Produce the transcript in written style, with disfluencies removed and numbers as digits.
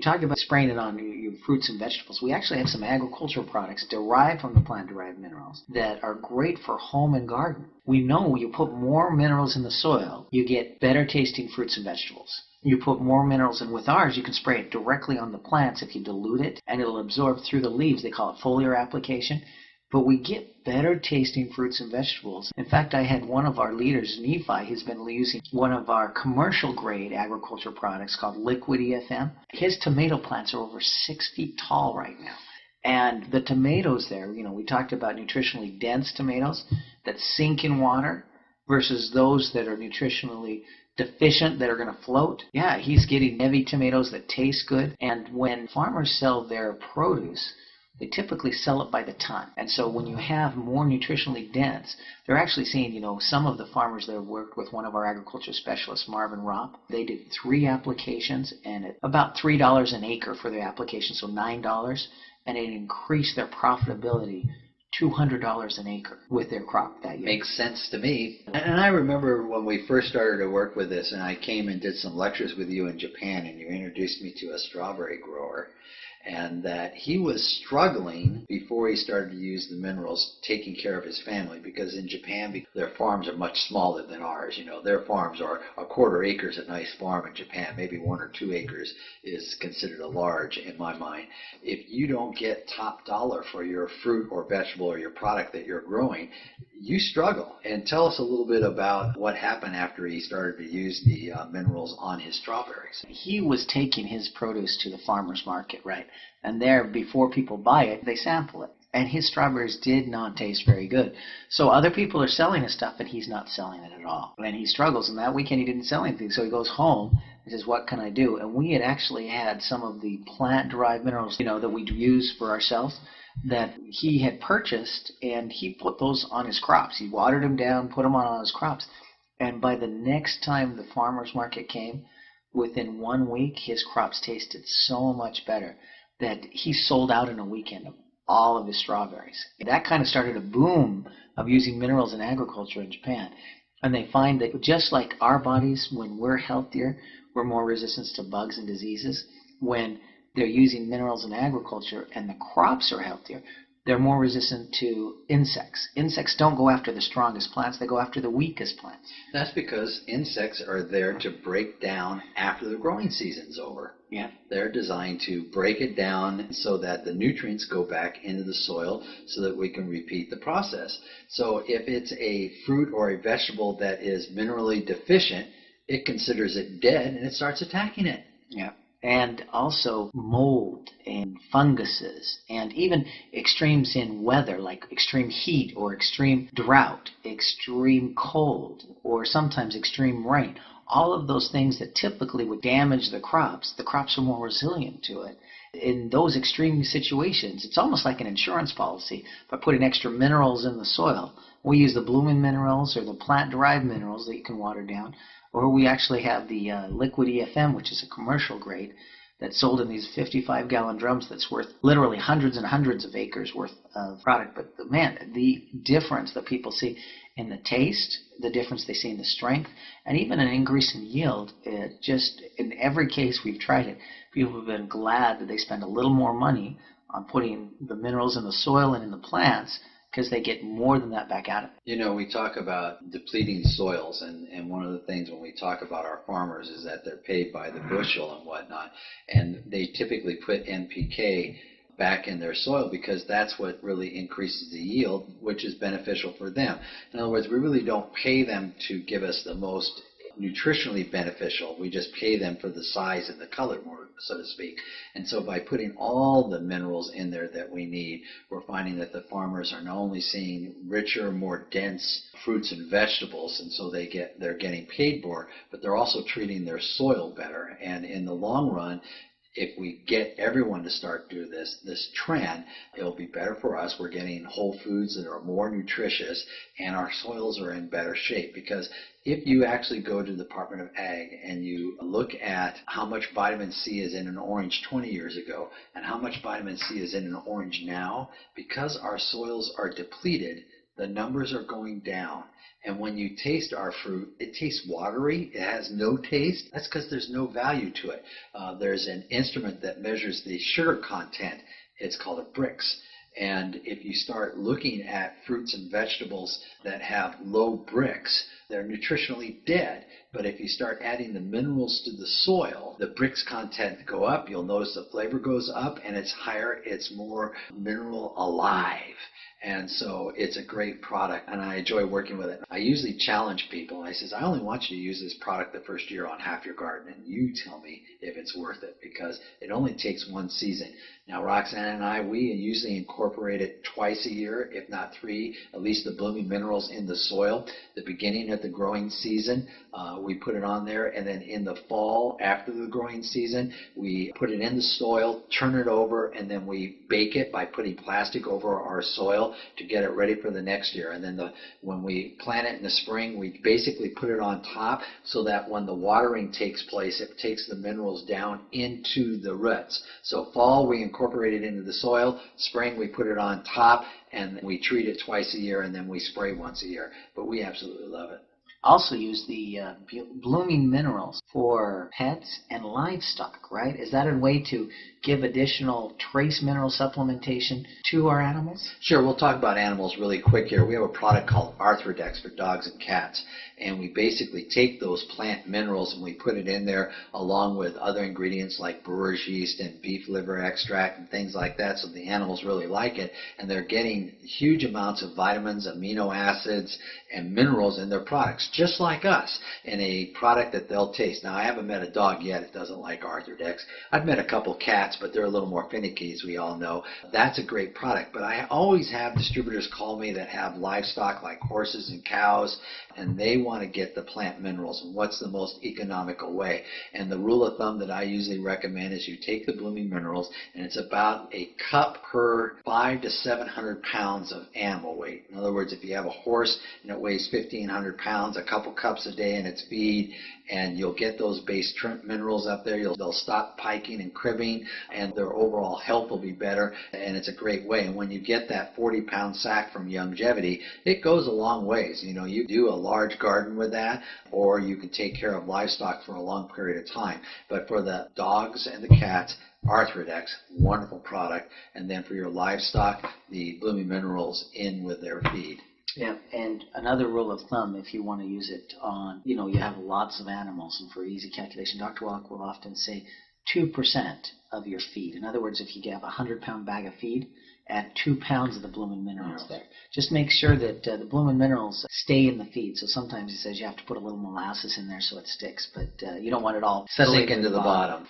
You talk about spraying it on your fruits and vegetables. We actually have some agricultural products derived from the plant-derived minerals that are great for home and garden. We know you put more minerals in the soil, you get better tasting fruits and vegetables. You put more minerals in with ours, you can spray it directly on the plants if you dilute it, and it'll absorb through the leaves. They call it foliar application. But we get better tasting fruits and vegetables. In fact, I had one of our leaders, Nephi, who's been using one of our commercial grade agriculture products called Youngevity FM. His tomato plants are over 6 feet tall right now. And the tomatoes there, we talked about nutritionally dense tomatoes that sink in water versus those that are nutritionally deficient that are going to float. Yeah, he's getting heavy tomatoes that taste good. And when farmers sell their produce, they typically sell it by the ton. And so when you have more nutritionally dense, they're actually seeing, some of the farmers that have worked with one of our agriculture specialists, Marvin Ropp, they did 3 applications and at about $3 an acre for the application, so $9, and it increased their profitability $200 an acre with their crop that year. Makes sense to me. And I remember when we first started to work with this, and I came and did some lectures with you in Japan, and you introduced me to a strawberry grower, and that he was struggling before he started to use the minerals taking care of his family, because in Japan their farms are much smaller than ours. Their farms are a quarter acre is a nice farm in Japan. Maybe 1 or 2 acres is considered a large in my mind. If you don't get top dollar for your fruit or vegetable or your product that you're growing, you struggle. And tell us a little bit about what happened after he started to use the minerals on his strawberries. He was taking his produce to the farmer's market, right? And there, before people buy it, they sample it. And his strawberries did not taste very good. So other people are selling his stuff, and he's not selling it at all. And he struggles. And that weekend he didn't sell anything. So he goes home and says, what can I do? And we had actually had some of the plant-derived minerals, that we'd use for ourselves, that he had purchased, and he put those on his crops. He watered them down, put them on all his crops. And by the next time the farmer's market came, within 1 week, his crops tasted so much better that he sold out in a weekend of all of his strawberries. That kind of started a boom of using minerals in agriculture in Japan. And they find that just like our bodies, when we're healthier, we're more resistant to bugs and diseases. When they're using minerals in agriculture and the crops are healthier, they're more resistant to insects. Insects don't go after the strongest plants, they go after the weakest plants. That's because insects are there to break down after the growing season's over. Yeah. They're designed to break it down so that the nutrients go back into the soil so that we can repeat the process. So if it's a fruit or a vegetable that is minerally deficient, it considers it dead and it starts attacking it. Yeah. And also mold and funguses and even extremes in weather like extreme heat or extreme drought, extreme cold, or sometimes extreme rain. All of those things that typically would damage the crops are more resilient to it. In those extreme situations, it's almost like an insurance policy by putting extra minerals in the soil. We use the Bloomin Minerals or the plant-derived minerals that you can water down. Or we actually have the Youngevity FM, which is a commercial grade that's sold in these 55-gallon drums that's worth literally hundreds and hundreds of acres worth of product. But man, the difference that people see in the taste, the difference they see in the strength, and even an increase in yield, it just in every case we've tried it, people have been glad that they spend a little more money on putting the minerals in the soil and in the plants because they get more than that back out of it. We talk about depleting soils, and one of the things when we talk about our farmers is that they're paid by the bushel and whatnot, and they typically put NPK back in their soil because that's what really increases the yield, which is beneficial for them. In other words, we really don't pay them to give us the most nutritionally beneficial. We just pay them for the size and the color, more so to speak. And so by putting all the minerals in there that we need, we're finding that the farmers are not only seeing richer, more dense fruits and vegetables, and so they're getting paid more, but they're also treating their soil better. And in the long run, if we get everyone to start doing this trend, it'll be better for us. We're getting whole foods that are more nutritious, and our soils are in better shape. Because if you actually go to the Department of Ag and you look at how much vitamin C is in an orange 20 years ago and how much vitamin C is in an orange now, because our soils are depleted, the numbers are going down. And when you taste our fruit, it tastes watery. It has no taste. That's because there's no value to it. There's an instrument that measures the sugar content. It's called a Brix. And if you start looking at fruits and vegetables that have low Brix, they're nutritionally dead. But if you start adding the minerals to the soil, the Brix content go up. You'll notice the flavor goes up, and it's higher. It's more mineral alive. And so it's a great product, and I enjoy working with it. I usually challenge people. I says, I only want you to use this product the first year on half your garden, and you tell me if it's worth it, because it only takes one season. Now, Roxanne and I, we usually incorporate it twice a year, if not three, at least the Bloomin Minerals in the soil. The beginning of the growing season, we put it on there, and then in the fall, after the growing season, we put it in the soil, turn it over, and then we bake it by putting plastic over our soil to get it ready for the next year. And then when we plant it in the spring, we basically put it on top so that when the watering takes place, it takes the minerals down into the roots. So fall, we incorporate it into the soil. Spring, we put it on top, and we treat it twice a year, and then we spray once a year. But we absolutely love it. Also use the Bloomin Minerals for pets and livestock, right? Is that a way to give additional trace mineral supplementation to our animals? Sure, we'll talk about animals really quick here. We have a product called Arthrodex for dogs and cats, and we basically take those plant minerals and we put it in there along with other ingredients like brewer's yeast and beef liver extract and things like that, so the animals really like it, and they're getting huge amounts of vitamins, amino acids, and minerals in their products, just like us, in a product that they'll taste. Now, I haven't met a dog yet that doesn't like Arthrodex. I've met a couple cats, but they're a little more finicky, as we all know. That's a great product, but I always have distributors call me that have livestock like horses and cows, and they want to get the plant minerals and what's the most economical way. And the rule of thumb that I usually recommend is you take the Bloomin Minerals, and it's about a cup per 500 to 700 pounds of animal weight. In other words, if you have a horse and it weighs 1,500 pounds, a couple cups a day in its feed, and you'll get those base minerals up there. They'll stop piking and cribbing, and their overall health will be better, and it's a great way. And when you get that 40-pound sack from Youngevity, it goes a long ways. You know, you do a large garden with that, or you can take care of livestock for a long period of time. But for the dogs and the cats, Arthrodex, wonderful product. And then for your livestock, the Bloomin Minerals in with their feed. Yeah, and another rule of thumb, if you want to use it on, you have lots of animals, and for easy calculation, Dr. Walk will often say 2% of your feed. In other words, if you have a 100-pound bag of feed, add 2 pounds of the Bloomin Minerals there. Just make sure that the Bloomin Minerals stay in the feed. So sometimes he says you have to put a little molasses in there so it sticks, but you don't want it all sink into the bottom.